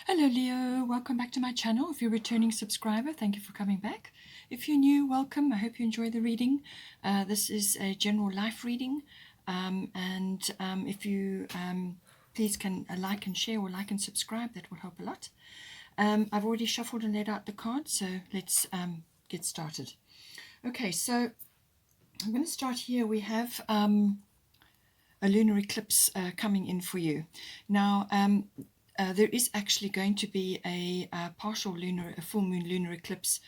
Hello Leo, welcome back to my channel. If you're a returning subscriber, thank you for coming back. If you're new, welcome. I hope you enjoy the reading. This is a general life reading, and if you please can like and share or like and subscribe, that will help a lot. I've already shuffled and laid out the cards, so let's get started. Okay, so I'm going to start here. We have a lunar eclipse coming in for you. Now, there is actually going to be a full moon lunar eclipse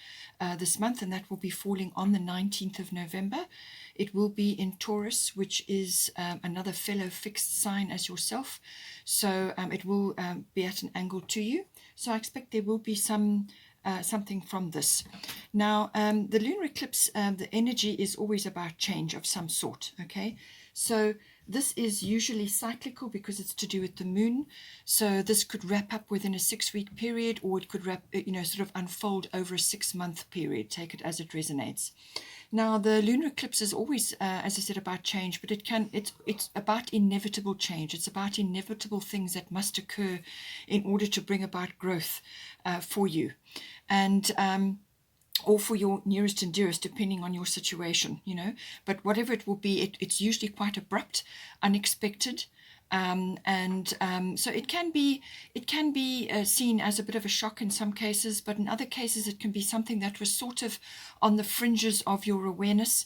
this month, and that will be falling on the 19th of November. It will be in Taurus, which is another fellow fixed sign as yourself. So it will be at an angle to you. So I expect there will be something from this. Now, the lunar eclipse, the energy is always about change of some sort. Okay, so this is usually cyclical because it's to do with the moon. So this could wrap up within a 6-week period, or it could sort of unfold over a 6-month period. Take it as it resonates. Now, the lunar eclipse is always, as I said, about change, but it's about inevitable change. It's about inevitable things that must occur in order to bring about growth for you, and or for your nearest and dearest, depending on your situation, But whatever it will be, it's usually quite abrupt, unexpected, so it can be seen as a bit of a shock in some cases, but in other cases it can be something that was sort of on the fringes of your awareness,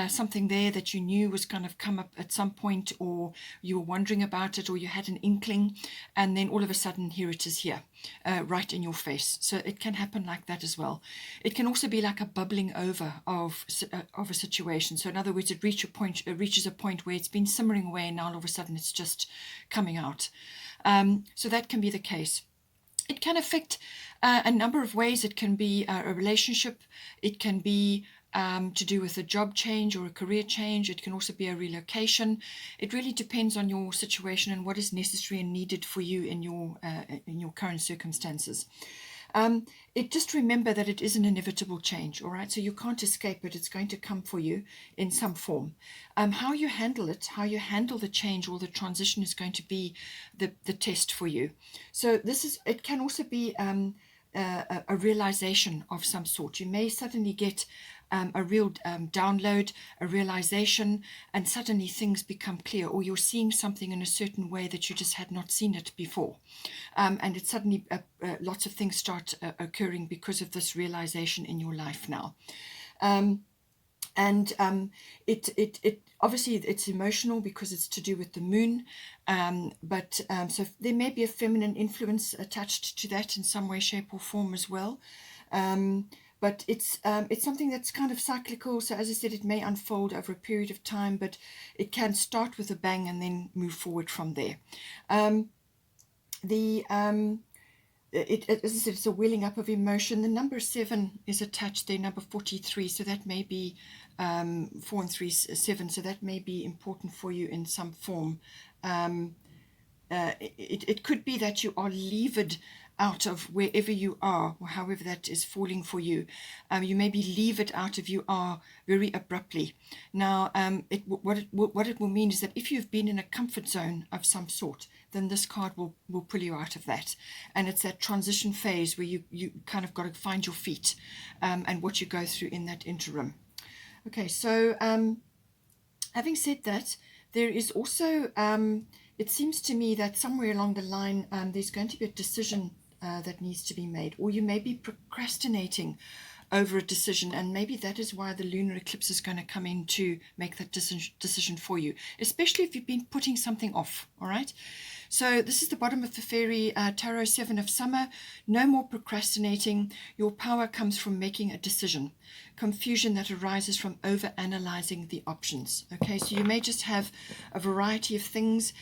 something there that you knew was going to come up at some point, or you were wondering about it, or you had an inkling, and then all of a sudden here it is here, right in your face. So it can happen like that as well. It can also be like a bubbling over of a situation. So in other words, it reaches a point where it's been simmering away, and now all of a sudden it's just coming out. So that can be the case. It can affect a number of ways. It can be a relationship. It can be to do with a job change or a career change. It can also be a relocation. It really depends on your situation and what is necessary and needed for you in your current circumstances. Just remember that it is an inevitable change, all right? So you can't escape it. It's going to come for you in some form. How you handle it, how you handle the change or the transition is going to be the test for you. So it can also be a realization of some sort. You may suddenly get a real download, a realization, and suddenly things become clear, or you're seeing something in a certain way that you just had not seen it before. And it suddenly, lots of things start occurring because of this realization in your life now. It obviously it's emotional because it's to do with the moon, so there may be a feminine influence attached to that in some way, shape, or form as well. But it's something that's kind of cyclical. So as I said, it may unfold over a period of time, but it can start with a bang and then move forward from there. As I said, it's a welling up of emotion. The number 7 is attached there, number 43. So that may be 4 and 3, 7. So that may be important for you in some form. It could be that you are levered out of wherever you are, or however that is falling for you. You may be levered out of you are very abruptly. Now, what it will mean is that if you've been in a comfort zone of some sort, then this card will pull you out of that. And it's that transition phase where you kind of got to find your feet, and what you go through in that interim. Okay, so having said that, there is also, it seems to me that somewhere along the line, there's going to be a decision that needs to be made, or you may be procrastinating over a decision, and maybe that is why the lunar eclipse is going to come in to make that decision for you, especially if you've been putting something off. All right, so this is the bottom of the fairy tarot, 7 of summer. No more procrastinating. Your power comes from making a decision. Confusion that arises from over analyzing the options. Okay, so you may just have a variety of things.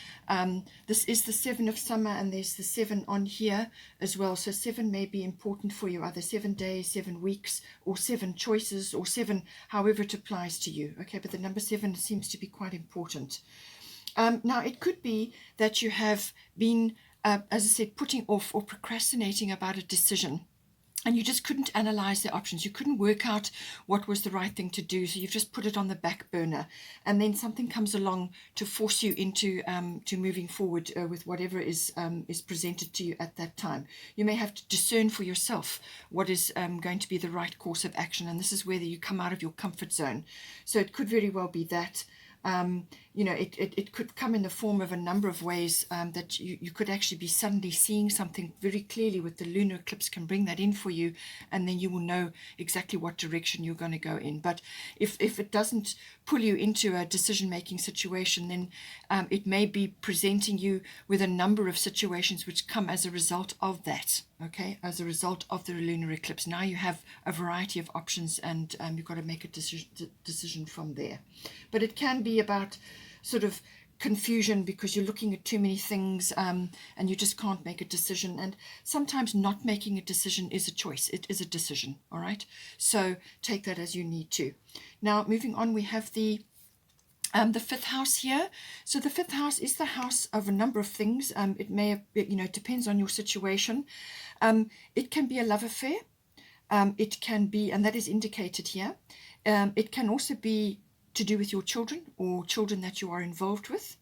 This is the 7 of summer, and there's the 7 on here as well. So 7 may be important for you, either 7 days, 7 weeks, or 7 choices, or 7 however it applies to you. Okay, but the number 7 seems to be quite important. Now, it could be that you have been, as I said, putting off or procrastinating about a decision. and you just couldn't analyze the options. You couldn't work out what was the right thing to do, so you've just put it on the back burner, and then something comes along to force you into to moving forward with whatever is presented to you at that time. You may have to discern for yourself what is going to be the right course of action, and this is whether you come out of your comfort zone. So it could very well be that. It could come in the form of a number of ways, that you could actually be suddenly seeing something very clearly with the lunar eclipse, can bring that in for you, and then you will know exactly what direction you're going to go in. But if it doesn't pull you into a decision-making situation, then it may be presenting you with a number of situations which come as a result of that. Okay, as a result of the lunar eclipse. Now you have a variety of options, and you've got to make a decision from there. But it can be about sort of confusion because you're looking at too many things, and you just can't make a decision. And sometimes not making a decision is a choice. It is a decision, all right? So take that as you need to. Now, moving on, we have the fifth house here. So the fifth house is the house of a number of things. It may have, it depends on your situation. It can be a love affair. It can be, and that is indicated here. It can also be to do with your children or children that you are involved with.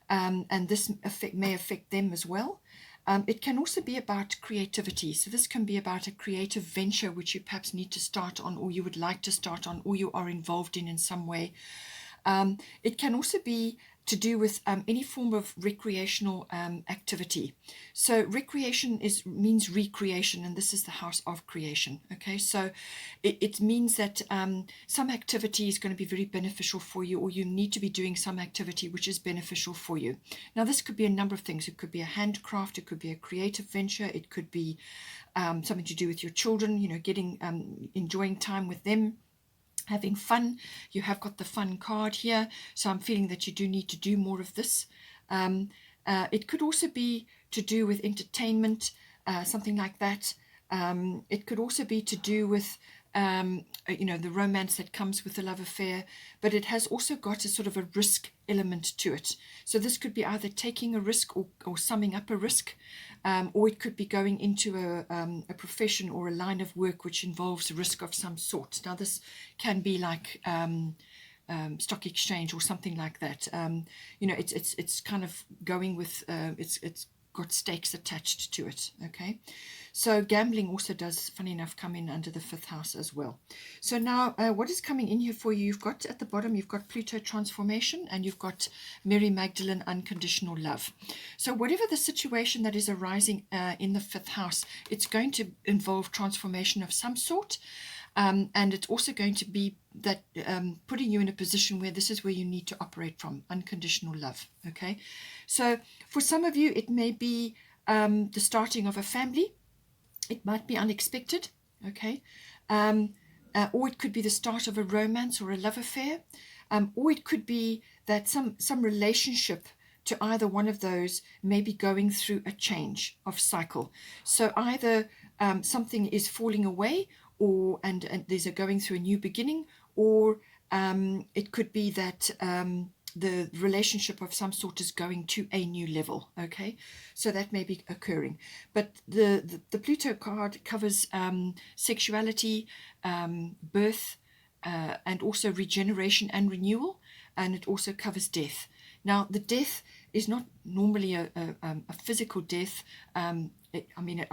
And this may affect them as well. It can also be about creativity. So this can be about a creative venture which you perhaps need to start on, or you would like to start on, or you are involved in some way. It can also be to do with any form of recreational activity. So recreation means recreation, and this is the house of creation. Okay, so it means that some activity is going to be very beneficial for you, or you need to be doing some activity which is beneficial for you. Now, this could be a number of things. It could be a handcraft, it could be a creative venture, it could be something to do with your children, enjoying time with them, having fun. You have got the fun card here, so I'm feeling that you do need to do more of this. It could also be to do with entertainment, something like that. It could also be to do with the romance that comes with the love affair, but it has also got a sort of a risk element to it. So this could be either taking a risk or summing up a risk, or it could be going into a profession or a line of work which involves a risk of some sort. Now, this can be like stock exchange or something like that. It's kind of going with it's got stakes attached to it. Okay, so gambling also does, funny enough, come in under the fifth house as well. So now what is coming in here for you? You've got at the bottom, you've got Pluto transformation, and you've got Mary Magdalene unconditional love. So whatever the situation that is arising in the fifth house, it's going to involve transformation of some sort. And it's also going to be that putting you in a position where this is where you need to operate from, unconditional love. Okay, so for some of you, it may be the starting of a family. It might be unexpected. Okay, or it could be the start of a romance or a love affair, or it could be that some relationship to either one of those may be going through a change of cycle. So either something is falling away, and there's a going through a new beginning, or it could be that the relationship of some sort is going to a new level. Okay, so that may be occurring. But the Pluto card covers sexuality, birth, and also regeneration and renewal, and it also covers death. Now, the death is not normally a physical death. I'm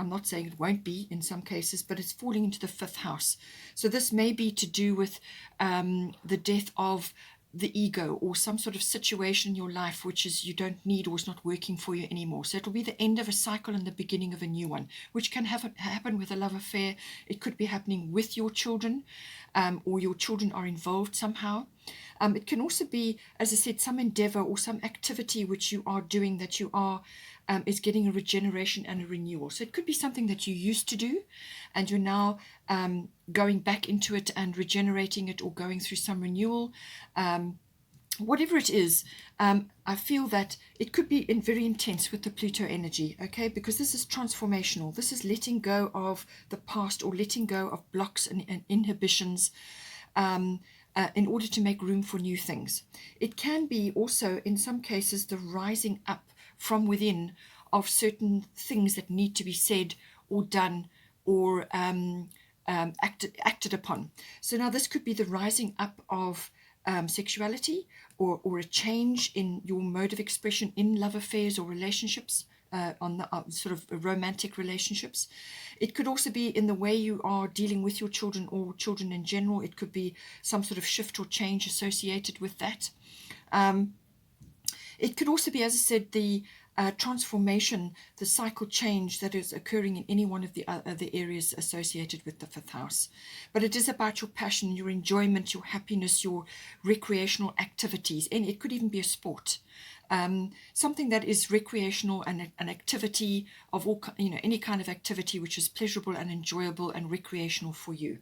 not saying it won't be in some cases, but it's falling into the fifth house. So this may be to do with the death of the ego, or some sort of situation in your life which is you don't need or is not working for you anymore. So it'll be the end of a cycle and the beginning of a new one, which can happen with a love affair. It could be happening with your children, or your children are involved somehow. It can also be, as I said, some endeavor or some activity which you are doing that you are is getting a regeneration and a renewal. So it could be something that you used to do and you're now going back into it and regenerating it, or going through some renewal. Whatever it is, I feel that it could be very intense with the Pluto energy, okay? Because this is transformational. This is letting go of the past, or letting go of blocks and inhibitions, in order to make room for new things. It can be also, in some cases, the rising up from within of certain things that need to be said or done, or acted upon. So now this could be the rising up of sexuality, or a change in your mode of expression in love affairs or relationships, on the sort of romantic relationships. It could also be in the way you are dealing with your children or children in general. It could be some sort of shift or change associated with that. It could also be, as I said, the transformation, the cycle change that is occurring in any one of the other areas associated with the fifth house. But it is about your passion, your enjoyment, your happiness, your recreational activities, and it could even be a sport. Something that is recreational and an activity of all, any kind of activity which is pleasurable and enjoyable and recreational for you.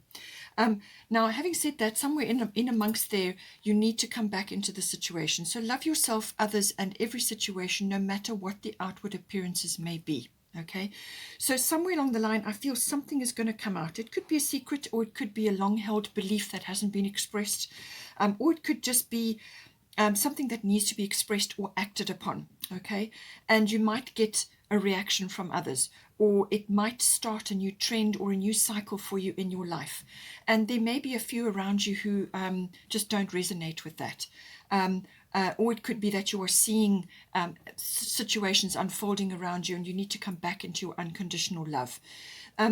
Now, having said that, somewhere in amongst there, you need to come back into the situation. So love yourself, others, and every situation, no matter what the outward appearances may be. Okay, so somewhere along the line, I feel something is going to come out. It could be a secret, or it could be a long-held belief that hasn't been expressed, or it could just be something that needs to be expressed or acted upon. Okay, and you might get a reaction from others, or it might start a new trend or a new cycle for you in your life. And there may be a few around you who just don't resonate with that. Or it could be that you are seeing situations unfolding around you, and you need to come back into your unconditional love.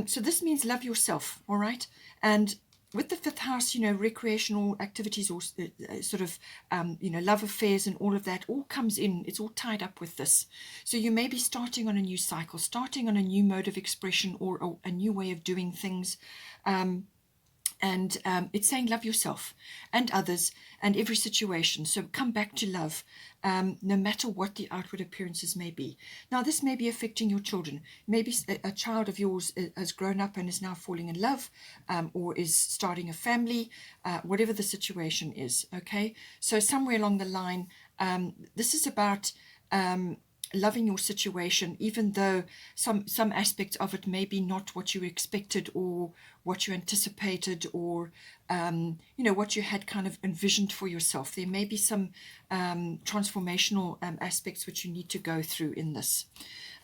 So this means love yourself, all right? And with the fifth house, recreational activities, or sort of, love affairs and all of that all comes in. It's all tied up with this. So you may be starting on a new cycle, starting on a new mode of expression, or a new way of doing things. And it's saying love yourself and others and every situation. So come back to love, no matter what the outward appearances may be. Now, this may be affecting your children. Maybe a child of yours has grown up and is now falling in love, or is starting a family, whatever the situation is. Okay, so somewhere along the line, this is about loving your situation, even though some aspects of it may be not what you expected, or what you anticipated, or what you had kind of envisioned for yourself. There may be some transformational aspects which you need to go through in this.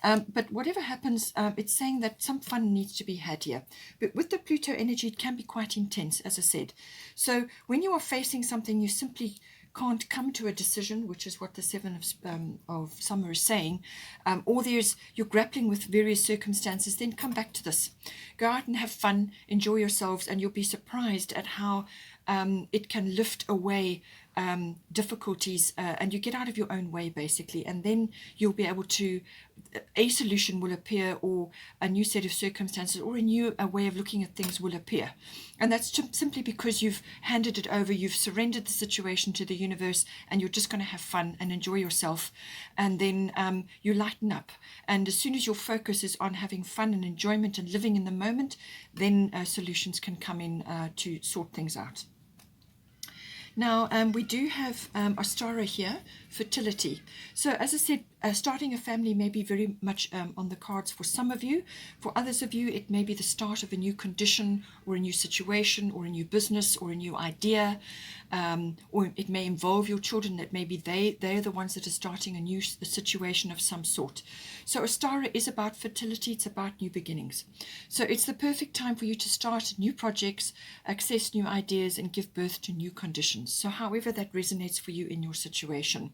But whatever happens, it's saying that some fun needs to be had here. But with the Pluto energy, it can be quite intense, as I said. So when you are facing something, you simply can't come to a decision, which is what the Seven of Summer is saying, or you're grappling with various circumstances. Then come back to this. Go out and have fun, enjoy yourselves, and you'll be surprised at how it can lift away difficulties, and you get out of your own way, basically, and then you'll be able to, a solution will appear, or a new set of circumstances, or a new way of looking at things will appear. And that's simply because you've handed it over, you've surrendered the situation to the universe, and you're just going to have fun and enjoy yourself, and then you lighten up. And as soon as your focus is on having fun and enjoyment and living in the moment, then solutions can come in to sort things out. Now, we do have Astara here, fertility. So as I said, starting a family may be very much on the cards for some of you. For others of you, it may be the start of a new condition, or a new situation, or a new business, or a new idea, or it may involve your children. That maybe they're the ones that are starting a new situation of some sort. So Astara is about fertility. It's about new beginnings. So it's the perfect time for you to start new projects, access new ideas, and give birth to new conditions. So however that resonates for you in your situation.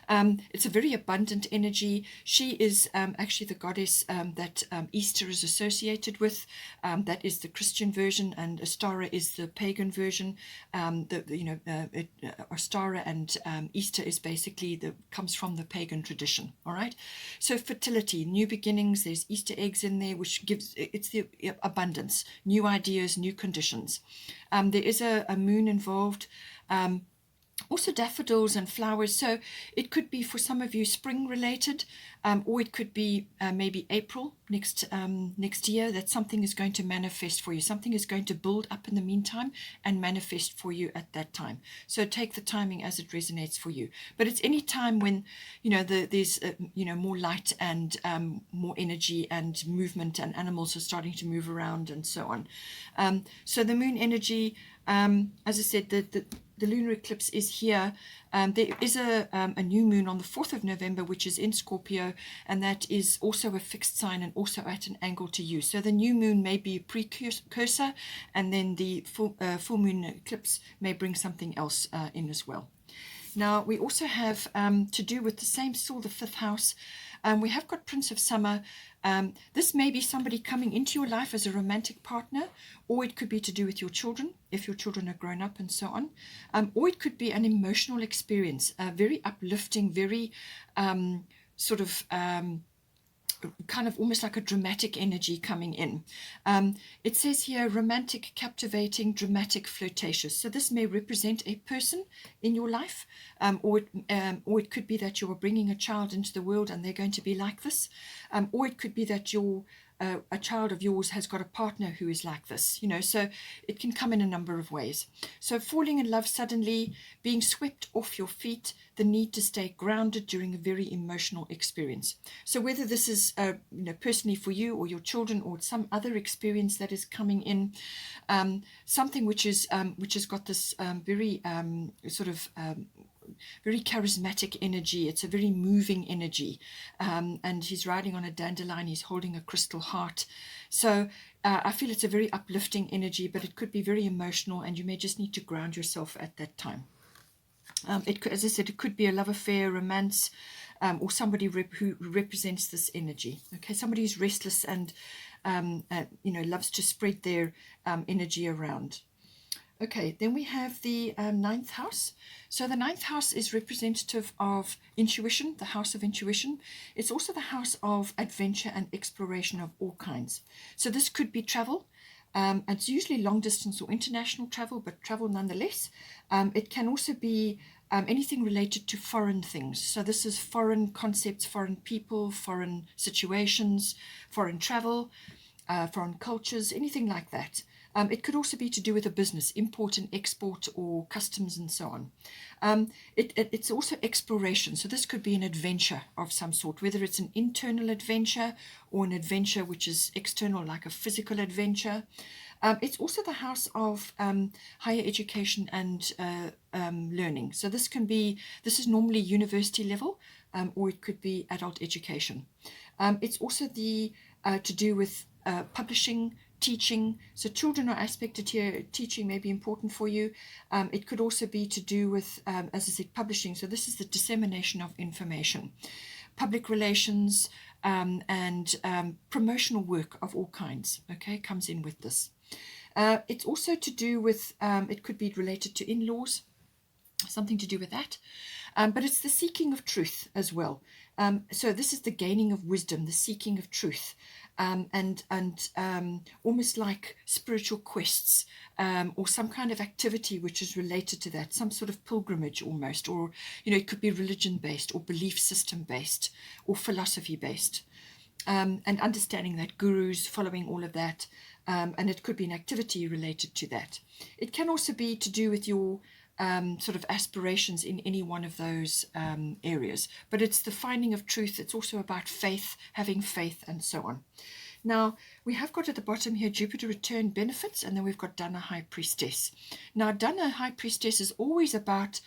It's a very abundant energy. She is actually the goddess that Easter is associated with. That is the Christian version, and Astara is the pagan version. Astara and Easter is basically comes from the pagan tradition. All right. So fertility, new beginnings. There's Easter eggs in there, which gives it's the abundance, new ideas, new conditions. There is a moon involved. Also daffodils and flowers. So it could be for some of you spring related, or it could be maybe April next year, that something is going to manifest for you. Something is going to build up in the meantime and manifest for you at that time. So take the timing as it resonates for you. But it's any time when there's more light and more energy and movement, and animals are starting to move around and so on. So the moon energy, As I said, the lunar eclipse is here. There is a new moon on the 4th of November, which is in Scorpio, and that is also a fixed sign and also at an angle to you. So the new moon may be a precursor, and then the full moon eclipse may bring something else in as well. Now, we also have to do with the same, still the 5th house. We have got Prince of Summer. This may be somebody coming into your life as a romantic partner, or it could be to do with your children, if your children are grown up and so on. Or it could be an emotional experience, very uplifting, very sort of kind of almost like a dramatic energy coming in. It says here romantic, captivating, dramatic, flirtatious. So this may represent a person in your life, or it could be that you're bringing a child into the world and they're going to be like this, or it could be that a child of yours has got a partner who is like this, so it can come in a number of ways. So falling in love suddenly, being swept off your feet, the need to stay grounded during a very emotional experience. So whether this is personally for you or your children, or some other experience that is coming in, something which has got this very sort of very charismatic energy. It's a very moving energy, and he's riding on a dandelion. He's holding a crystal heart. So I feel it's a very uplifting energy, but it could be very emotional, and you may just need to ground yourself at that time. As I said, it could be a love affair, romance, or somebody who represents this energy. Okay, somebody who's restless and loves to spread their energy around. Okay, then we have the 9th house. So the 9th house is representative of intuition, the house of intuition. It's also the house of adventure and exploration of all kinds. So this could be travel. It's usually long distance or international travel, but travel nonetheless. It can also be anything related to foreign things. So this is foreign concepts, foreign people, foreign situations, foreign travel, foreign cultures, anything like that. It could also be to do with a business, import and export, or customs and so on. It's also exploration. So this could be an adventure of some sort, whether it's an internal adventure or an adventure which is external, like a physical adventure. It's also the house of higher education and learning. So this is normally university level, or it could be adult education. It's also to do with publishing, teaching. So children are aspected here. Teaching may be important for you. It could also be to do with, as I said, publishing. So this is the dissemination of information, public relations, and promotional work of all kinds. Okay, comes in with this. It's also to do with, it could be related to in-laws, something to do with that. But it's the seeking of truth as well. So this is the gaining of wisdom, the seeking of truth. And almost like spiritual quests, or some kind of activity which is related to that, some sort of pilgrimage almost, or it could be religion based, or belief system based, or philosophy based, and understanding that, gurus, following all of that, and it could be an activity related to that. It can also be to do with your sort of aspirations in any one of those areas. But it's the finding of truth. It's also about faith, having faith, and so on. Now, we have got at the bottom here Jupiter return benefits, and then we've got Dana High Priestess. Now, Dana High Priestess is always about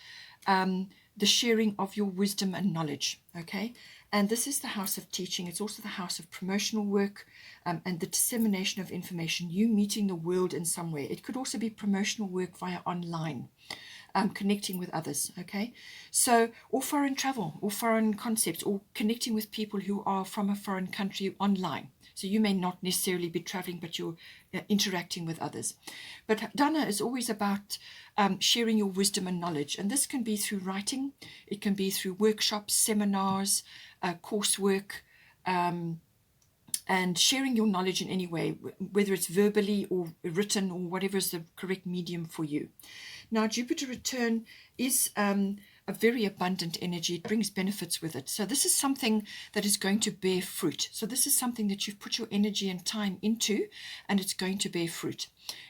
the sharing of your wisdom and knowledge, okay? And this is the house of teaching. It's also the house of promotional work, and the dissemination of information, you meeting the world in some way. It could also be promotional work via online. Connecting with others, okay? So, or foreign travel, or foreign concepts, or connecting with people who are from a foreign country online. So you may not necessarily be traveling, but you're interacting with others. But Dana is always about sharing your wisdom and knowledge. And this can be through writing. It can be through workshops, seminars, coursework, and sharing your knowledge in any way, whether it's verbally or written, or whatever is the correct medium for you. Now, Jupiter return is a very abundant energy. It brings benefits with it. So this is something that is going to bear fruit. So this is something that you've put your energy and time into, and it's going to bear fruit.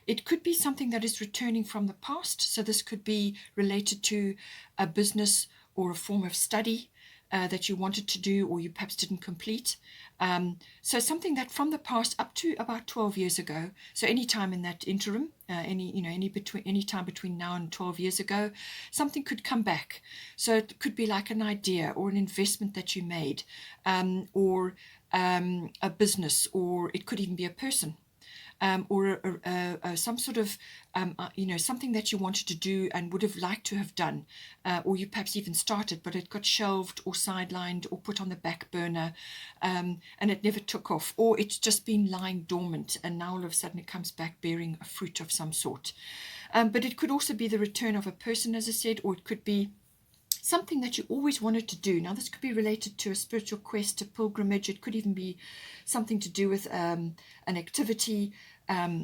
It could be something that is returning from the past. So this could be related to a business or a form of study that you wanted to do, or you perhaps didn't complete. So something that from the past up to about 12 years ago, so any time in that interim, any time between now and 12 years ago, something could come back. So it could be like an idea or an investment that you made, or a business, or it could even be a person, or some sort of, something that you wanted to do and would have liked to have done, or you perhaps even started, but it got shelved or sidelined or put on the back burner, and it never took off, or it's just been lying dormant, and now all of a sudden it comes back bearing a fruit of some sort. But it could also be the return of a person, as I said, or it could be something that you always wanted to do. Now, this could be related to a spiritual quest, a pilgrimage. It could even be something to do with an activity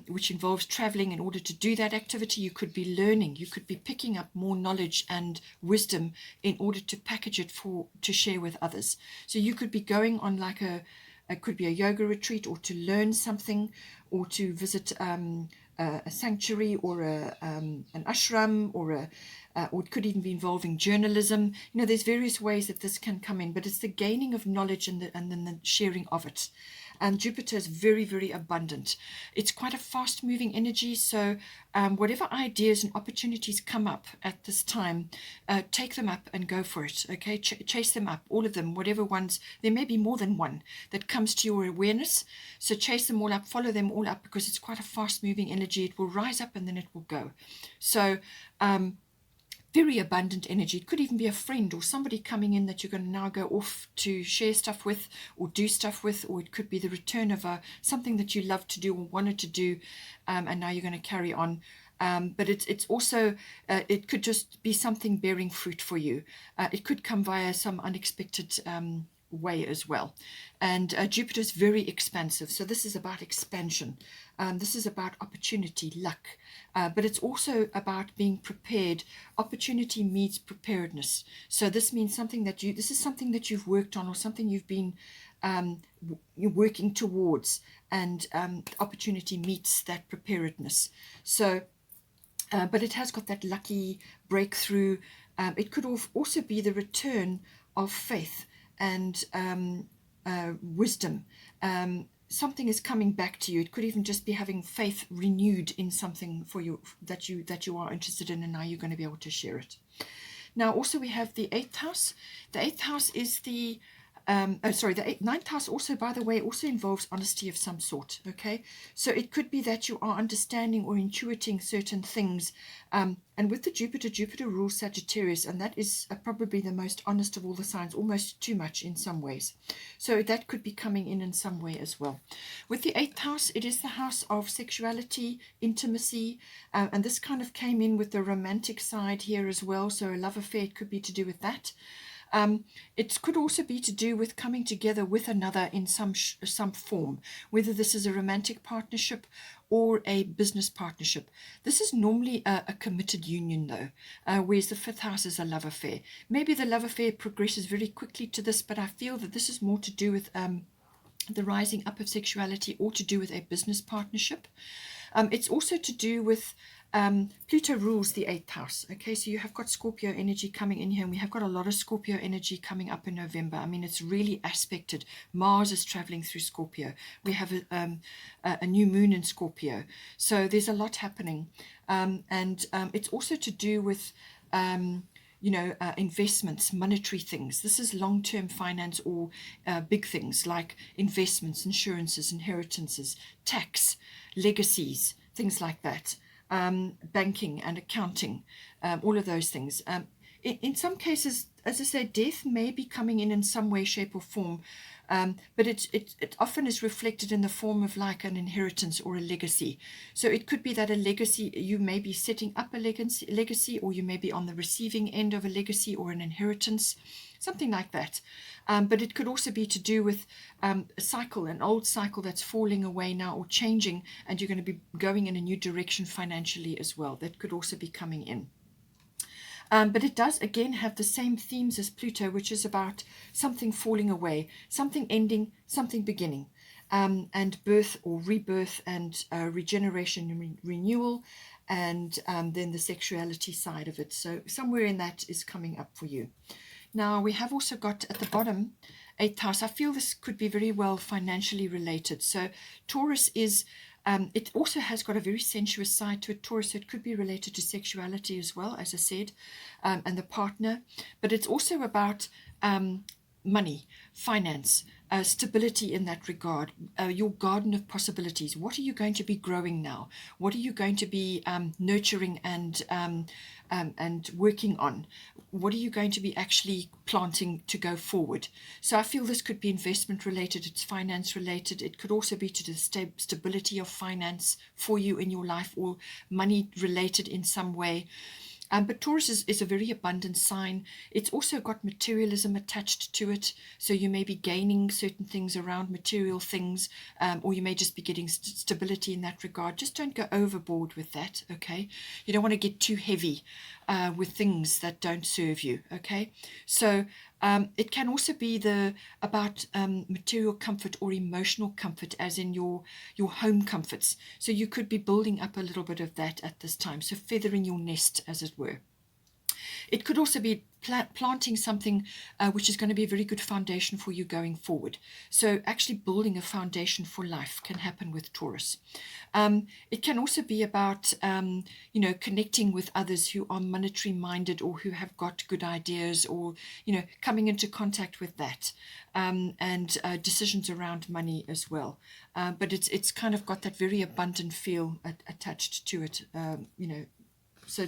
which involves traveling in order to do that activity. You could be learning. You could be picking up more knowledge and wisdom in order to package it to share with others. So you could be going on like it could be a yoga retreat, or to learn something, or to visit a sanctuary, or an ashram, or it could even be involving journalism. There's various ways that this can come in, but it's the gaining of knowledge and then the sharing of it. And Jupiter is very, very abundant. It's quite a fast-moving energy, so whatever ideas and opportunities come up at this time, take them up and go for it, okay? Chase them up, all of them, whatever ones. There may be more than one that comes to your awareness, so chase them all up, follow them all up, because it's quite a fast-moving energy. It will rise up and then it will go. So very abundant energy. It could even be a friend or somebody coming in that you're going to now go off to share stuff with or do stuff with, or it could be the return of something that you love to do or wanted to do, and now you're going to carry on. But it's also, it could just be something bearing fruit for you. It could come via some unexpected way as well. And Jupiter is very expansive, so this is about expansion. This is about opportunity, luck, but it's also about being prepared. Opportunity meets preparedness. So this means this is something that you've worked on, or something you've been you're working towards, and opportunity meets that preparedness. So but it has got that lucky breakthrough. It could also be the return of faith and wisdom. Something is coming back to you. It could even just be having faith renewed in something for you that you are interested in, and now you're going to be able to share it. Now, also we have the 8th house. The 8th house is the the 9th house also, by the way, also involves honesty of some sort, okay? So it could be that you are understanding or intuiting certain things. And with the Jupiter rules Sagittarius, and that is probably the most honest of all the signs, almost too much in some ways. So that could be coming in some way as well. With the 8th house, it is the house of sexuality, intimacy, and this kind of came in with the romantic side here as well. So a love affair, it could be to do with that. It could also be to do with coming together with another in some form, whether this is a romantic partnership or a business partnership. This is normally a committed union though, whereas the 5th house is a love affair. Maybe the love affair progresses very quickly to this, but I feel that this is more to do with the rising up of sexuality, or to do with a business partnership. It's also to do with Pluto rules the 8th house. Okay, so you have got Scorpio energy coming in here, and we have got a lot of Scorpio energy coming up in November. I mean, it's really aspected. Mars is traveling through Scorpio. We have a new moon in Scorpio. So there's a lot happening. And it's also to do with investments, monetary things. This is long-term finance, or big things like investments, insurances, inheritances, tax, legacies, things like that. Banking and accounting, all of those things. In some cases, as I say, death may be coming in some way, shape or form, but it often is reflected in the form of like an inheritance or a legacy. So it could be that a legacy, you may be setting up a legacy, or you may be on the receiving end of a legacy or an inheritance, something like that. But it could also be to do with a cycle, an old cycle that's falling away now or changing, and you're going to be going in a new direction financially as well. That could also be coming in. But it does, again, have the same themes as Pluto, which is about something falling away, something ending, something beginning, and birth or rebirth, and regeneration and renewal, and then the sexuality side of it. So somewhere in that is coming up for you. Now, we have also got at the bottom 8th house, I feel this could be very well financially related. So Taurus is, it also has got a very sensuous side to it, Taurus, so it could be related to sexuality as well, as I said, and the partner. But it's also about money, finance, stability in that regard, your garden of possibilities. What are you going to be growing now? What are you going to be nurturing and working on? What are you going to be actually planting to go forward? So I feel this could be investment related, it's finance related. It could also be to the stability of finance for you in your life, or money related in some way. But Taurus is a very abundant sign. It's also got materialism attached to it. So you may be gaining certain things around material things, or you may just be getting stability in that regard. Just don't go overboard with that, okay? You don't want to get too heavy with things that don't serve you, okay? So it can also be about material comfort or emotional comfort, as in your home comforts. So you could be building up a little bit of that at this time. So feathering your nest, as it were. It could also be planting something which is going to be a very good foundation for you going forward. So actually building a foundation for life can happen with Taurus. It can also be about, connecting with others who are monetary minded, or who have got good ideas, or, coming into contact with that, and decisions around money as well. But it's kind of got that very abundant feel attached to it, So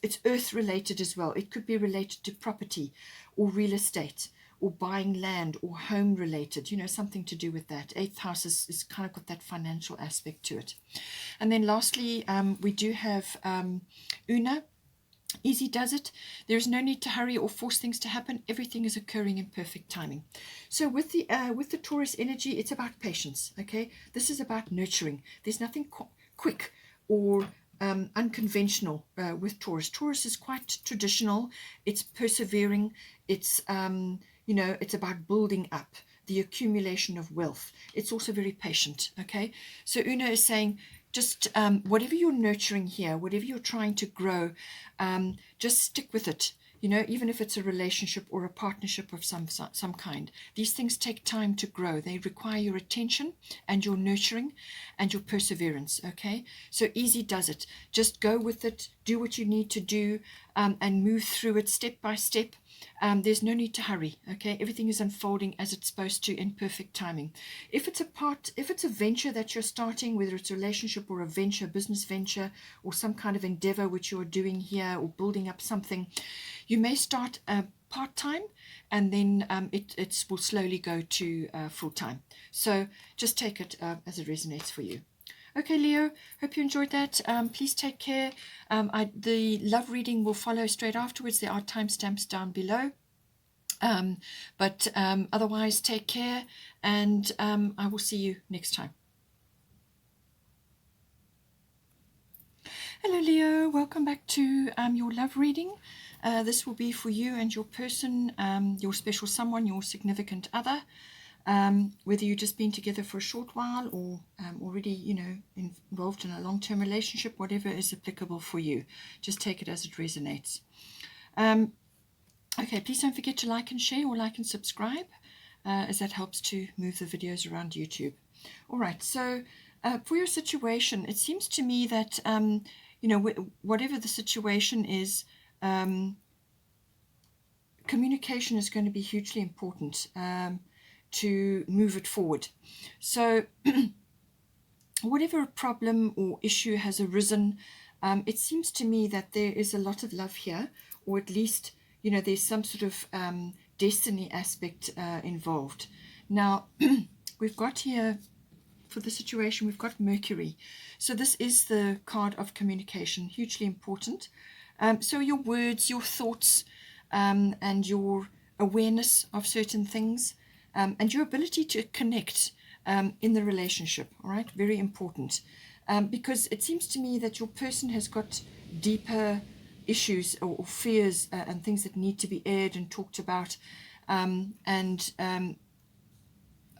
it's earth related as well. It could be related to property or real estate, or buying land, or home related, something to do with that. 8th house is kind of got that financial aspect to it. And then lastly, we do have Una. Easy does it. There is no need to hurry or force things to happen. Everything is occurring in perfect timing. So with the Taurus energy, it's about patience, okay? This is about nurturing. There's nothing quick or unconventional with Taurus. Taurus is quite traditional. It's persevering. It's it's about building up, the accumulation of wealth. It's also very patient, okay? So Una is saying, just whatever you're nurturing here, whatever you're trying to grow, just stick with it. Even if it's a relationship or a partnership of some kind, these things take time to grow. They require your attention and your nurturing and your perseverance, okay? So easy does it. Just go with it, do what you need to do, and move through it step by step. There's no need to hurry, okay? Everything is unfolding as it's supposed to, in perfect timing. If it's a venture that you're starting, whether it's a relationship or a venture, business venture, or some kind of endeavor which you're doing here, or building up something, you may start part-time, and then it will slowly go to full-time. So just take it as it resonates for you. Okay, Leo, hope you enjoyed that. Please take care. The love reading will follow straight afterwards. There are timestamps down below. But otherwise, take care, and I will see you next time. Hello, Leo. Welcome back to your love reading. This will be for you and your person, your special someone, your significant other. Whether you've just been together for a short while, or already, involved in a long-term relationship, whatever is applicable for you. Just take it as it resonates. Okay, please don't forget to like and share, or like and subscribe, as that helps to move the videos around YouTube. All right, so for your situation, it seems to me that, whatever the situation is, communication is going to be hugely important to move it forward. So whatever problem or issue has arisen, it seems to me that there is a lot of love here, or at least, there's some sort of destiny aspect involved. Now, we've got here, for the situation, we've got Mercury. So this is the card of communication, hugely important. So your words, your thoughts, and your awareness of certain things, and your ability to connect in the relationship, all right? Very important. Because it seems to me that your person has got deeper issues or fears and things that need to be aired and talked about. I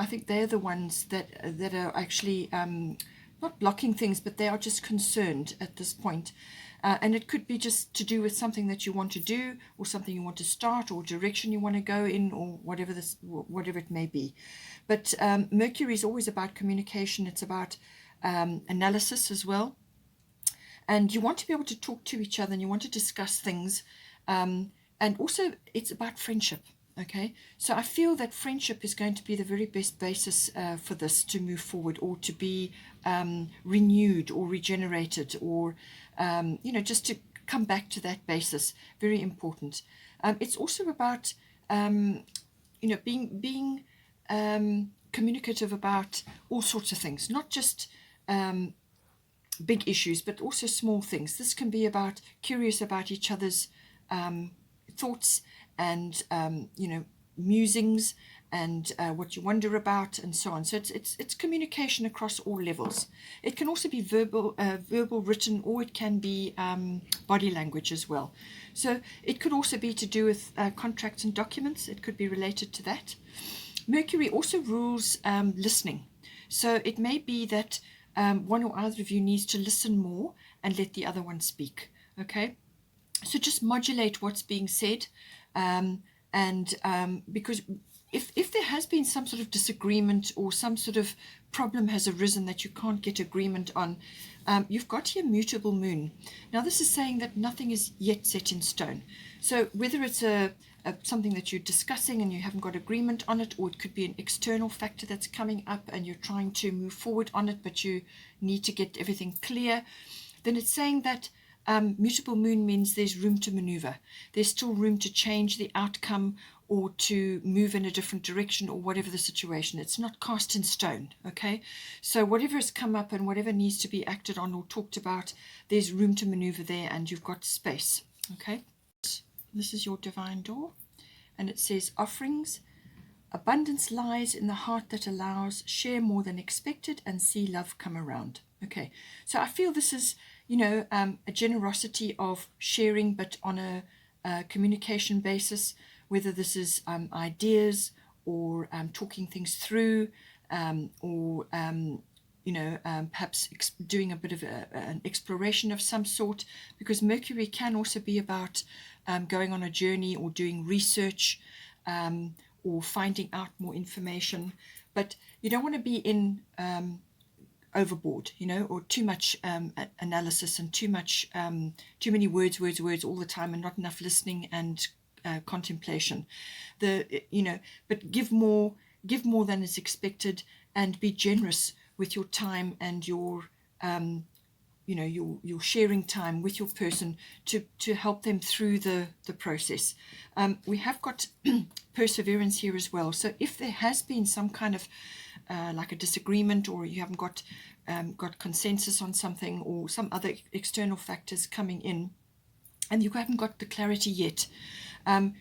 think they're the ones that are actually not blocking things, but they are just concerned at this point. And it could be just to do with something that you want to do, or something you want to start, or direction you want to go in, or whatever it may be. But Mercury is always about communication. It's about analysis as well. And you want to be able to talk to each other, and you want to discuss things. And also, it's about friendship. Okay, so I feel that friendship is going to be the very best basis for this to move forward, or to be renewed or regenerated, or just to come back to that basis. Very important. It's also about being communicative about all sorts of things, not just big issues, but also small things. This can be about curious about each other's thoughts and musings, and what you wonder about, and so on. So it's communication across all levels. It can also be verbal, written, or it can be body language as well. So it could also be to do with contracts and documents. It could be related to that. Mercury also rules listening. So it may be that one or other of you needs to listen more and let the other one speak. Okay, so just modulate what's being said. Because if there has been some sort of disagreement, or some sort of problem has arisen that you can't get agreement on, you've got your mutable moon. Now this is saying that nothing is yet set in stone. So whether it's something that you're discussing and you haven't got agreement on it, or it could be an external factor that's coming up and you're trying to move forward on it, but you need to get everything clear, then it's saying that mutable moon means there's room to maneuver. There's still room to change the outcome, or to move in a different direction, or whatever the situation. It's not cast in stone. Okay, so whatever has come up and whatever needs to be acted on or talked about, there's room to maneuver there, and you've got space. Okay, this is your divine door, and it says offerings. Abundance lies in the heart that allows, share more than expected, and see love come around. Okay, so I feel this is a generosity of sharing, but on a communication basis, whether this is ideas, or talking things through, or perhaps doing a bit of an exploration of some sort, because Mercury can also be about going on a journey, or doing research, or finding out more information. But you don't want to be in overboard, or too much analysis, and too many words all the time, and not enough listening and contemplation. But give more than is expected, and be generous with your time and your your sharing time with your person to help them through the process. We have got perseverance here as well. So if there has been some kind of like a disagreement, or you haven't got consensus on something, or some other external factors coming in, and you haven't got the clarity yet,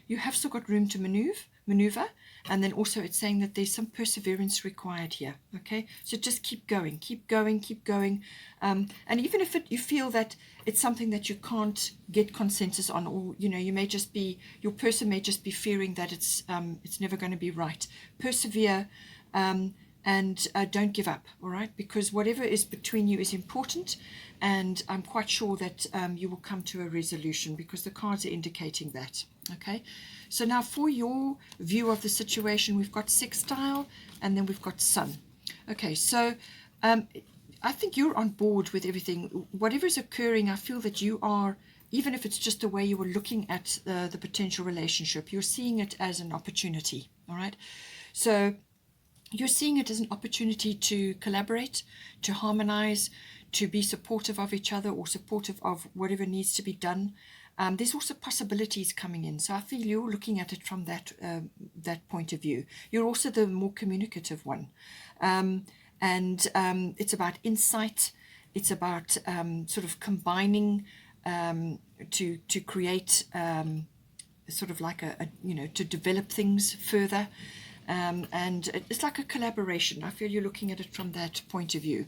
you have still got room to maneuver. And then also it's saying that there's some perseverance required here. Okay, so just keep going. And even if you feel that it's something that you can't get consensus on, or you may just be, your person may just be fearing that it's never going to be right, persevere, and don't give up. All right, because whatever is between you is important, and I'm quite sure that you will come to a resolution, because the cards are indicating that. Okay, so now for your view of the situation, we've got sextile, and then we've got sun. Okay, so I think you're on board with everything. Whatever is occurring, I feel that you are, even if it's just the way you were looking at the potential relationship, you're seeing it as an opportunity. All right, so you're seeing it as an opportunity to collaborate, to harmonize, to be supportive of each other, or supportive of whatever needs to be done. There's also possibilities coming in. So I feel you're looking at it from that point of view. You're also the more communicative one. It's about insight. It's about sort of combining to create sort of like to develop things further. And it's like a collaboration. I feel you're looking at it from that point of view.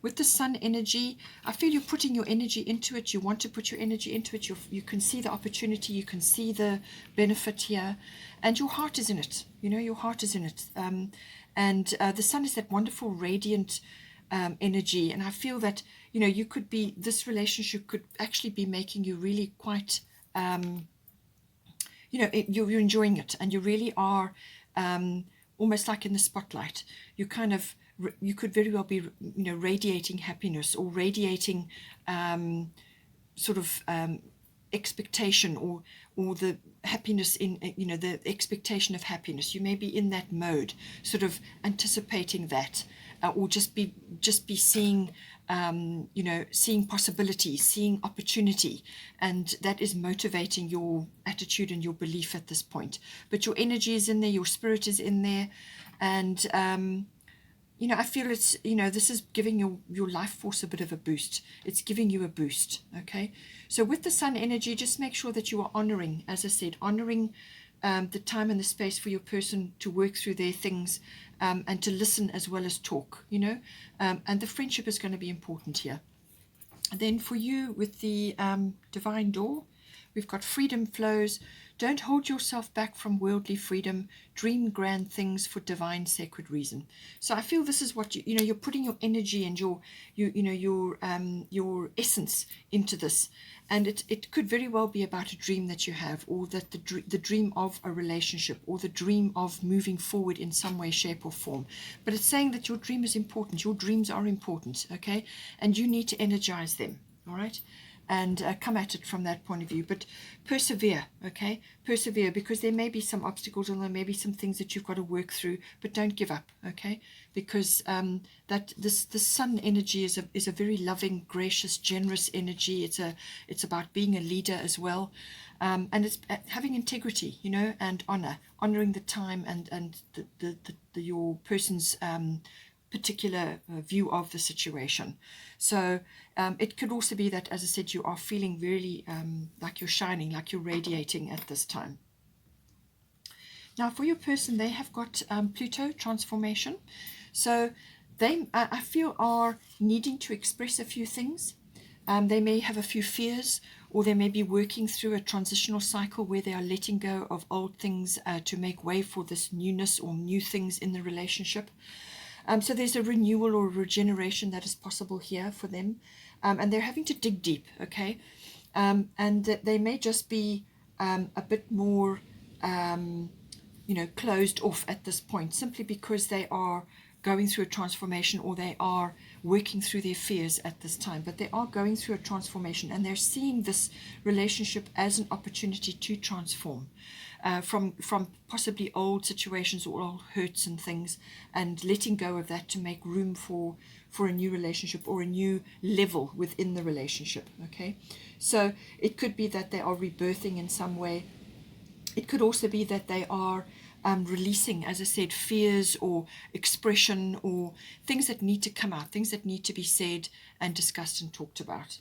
With the sun energy, I feel you're putting your energy into it. You want to put your energy into it. You can see the opportunity. You can see the benefit here. And your heart is in it. Your heart is in it. The sun is that wonderful, radiant energy. And I feel that, you know, you could be, this relationship could actually be making you really quite, you know, you're enjoying it, and you really are almost like in the spotlight. You kind of, you could very well be, you know, radiating happiness, or radiating sort of expectation, or the happiness in, you know, the expectation of happiness. You may be in that mode, sort of anticipating that, or just be seeing, you know, seeing possibilities, seeing opportunity, and that is motivating your attitude and your belief at this point. But your energy is in there, your spirit is in there, and you know, I feel it's, you know, this is giving your life force a bit of a boost. It's giving you a boost, okay? So with the sun energy, just make sure that you are honoring, as I said, honoring the time and the space for your person to work through their things, and to listen as well as talk, you know, and the friendship is going to be important here. And then for you with the divine door, we've got freedom flows. Don't hold yourself back from worldly freedom. Dream grand things for divine sacred reason. So I feel this is what you know, you're putting your energy and your essence into this, and it could very well be about a dream that you have, or that the dream of a relationship, or the dream of moving forward in some way, shape, or form. But it's saying that your dream is important. Your dreams are important, okay, and you need to energize them. All right. And come at it from that point of view. But persevere, okay? Persevere, because there may be some obstacles, or there may be some things that you've got to work through, but don't give up, okay? Because that the sun energy is a very loving, gracious, generous energy. It's about being a leader as well, and it's having integrity, you know, and honoring the time and your person's particular view of the situation. So it could also be that, as I said, you are feeling really like you're shining, like you're radiating at this time. Now for your person, they have got Pluto transformation. So they, I feel, are needing to express a few things. They may have a few fears, or they may be working through a transitional cycle where they are letting go of old things to make way for this newness or new things in the relationship. So there's a renewal or regeneration that is possible here for them, and they're having to dig deep, okay? And they may just be a bit more, you know, closed off at this point, simply because they are going through a transformation, or they are working through their fears at this time. But they are going through a transformation, and they're seeing this relationship as an opportunity to transform. From possibly old situations or old hurts and things, and letting go of that to make room for a new relationship, or a new level within the relationship, okay? So it could be that they are rebirthing in some way. It could also be that they are releasing, as I said, fears or expression, or things that need to come out, things that need to be said and discussed and talked about.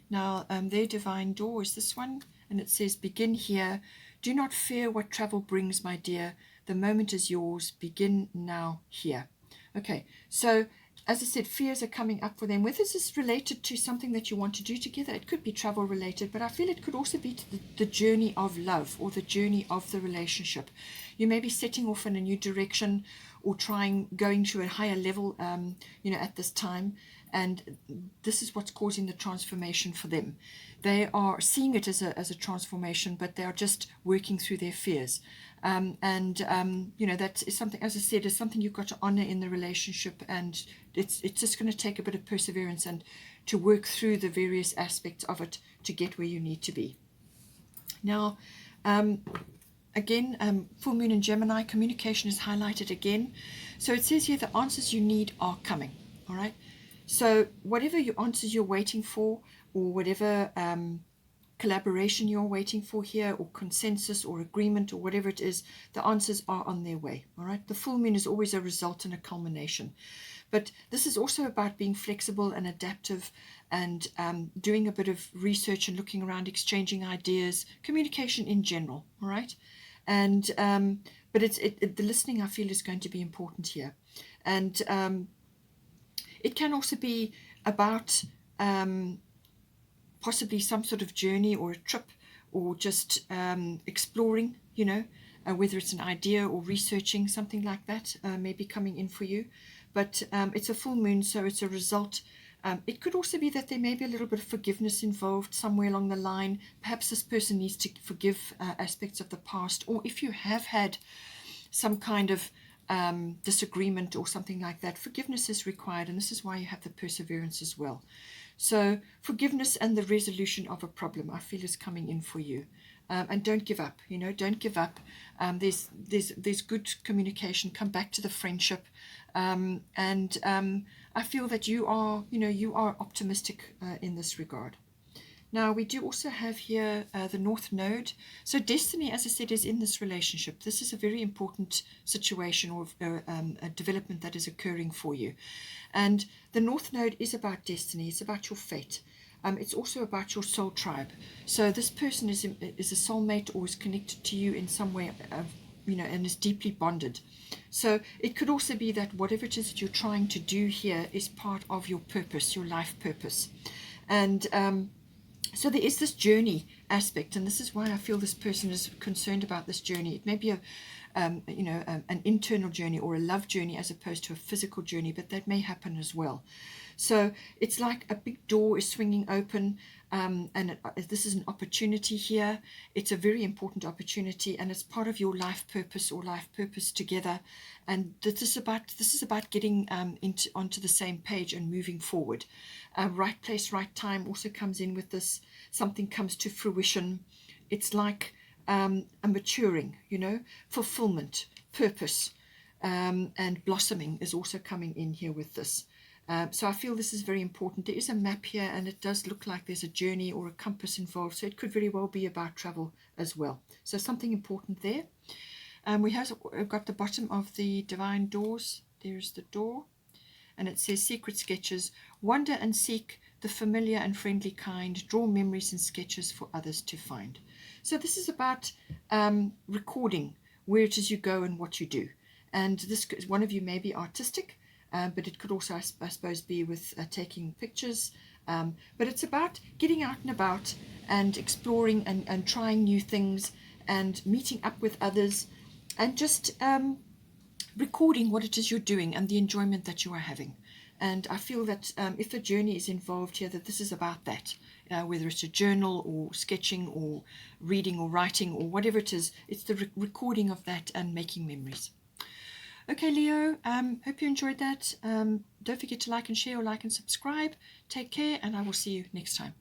Now their divine door is this one, and it says, begin here. Do not fear what travel brings, my dear. The moment is yours. Begin now here. Okay, so as I said, fears are coming up for them. Whether this is related to something that you want to do together, it could be travel related, but I feel it could also be to the journey of love, or the journey of the relationship. You may be setting off in a new direction, or going to a higher level, you know, at this time. And this is what's causing the transformation for them. They are seeing it as a transformation, but they are just working through their fears. You know, that is something, as I said, is something you've got to honor in the relationship, and it's just going to take a bit of perseverance and to work through the various aspects of it to get where you need to be. Now, again, full moon in Gemini, communication is highlighted again. So it says here, the answers you need are coming. All right. So whatever your answers you're waiting for, or whatever collaboration you're waiting for here, or consensus or agreement, or whatever it is, the answers are on their way. All right. The full moon is always a result and a culmination. But this is also about being flexible and adaptive, and doing a bit of research and looking around, exchanging ideas, communication in general. All right. And but the listening, I feel, is going to be important here. And it can also be about possibly some sort of journey or a trip, or just exploring, you know, whether it's an idea or researching, something like that may be coming in for you. but it's a full moon, so it's a result. It could also be that there may be a little bit of forgiveness involved somewhere along the line. Perhaps this person needs to forgive aspects of the past, or if you have had some kind of disagreement or something like that, forgiveness is required, and this is why you have the perseverance as well. So forgiveness and the resolution of a problem, I feel, is coming in for you. And don't give up, don't give up. There's good communication. Come back to the friendship. And I feel that you are optimistic in this regard. Now, we do also have here the North Node. So destiny, as I said, is in this relationship. This is a very important situation or a development that is occurring for you. And the North Node is about destiny. It's about your fate. It's also about your soul tribe. So this person is a soulmate or is connected to you in some way, and is deeply bonded. So it could also be that whatever it is that you're trying to do here is part of your purpose, your life purpose. And so there is this journey aspect, and this is why I feel this person is concerned about this journey. It may be an internal journey or a love journey as opposed to a physical journey, but that may happen as well. So it's like a big door is swinging open, and this is an opportunity here. It's a very important opportunity, and it's part of your life purpose or life purpose together. And this is about getting onto the same page and moving forward. Right place, right time also comes in with this. Something comes to fruition. It's like a maturing, fulfillment, purpose, and blossoming is also coming in here with this. So I feel this is very important. There is a map here, and it does look like there's a journey or a compass involved. So it could very well be about travel as well. So something important there. We've got the bottom of the Divine Doors. There's the door. And it says secret sketches. Wander and seek the familiar and friendly kind. Draw memories and sketches for others to find. So this is about recording where it is you go and what you do. And this, one of you may be artistic, but it could also, I suppose, be with taking pictures. But it's about getting out and about and exploring and trying new things and meeting up with others and just recording what it is you're doing and the enjoyment that you are having. And I feel that if a journey is involved here, that this is about that. Whether it's a journal or sketching or reading or writing or whatever it is, it's the recording of that and making memories. Okay, Leo, hope you enjoyed that. Don't forget to like and share or like and subscribe. Take care, and I will see you next time.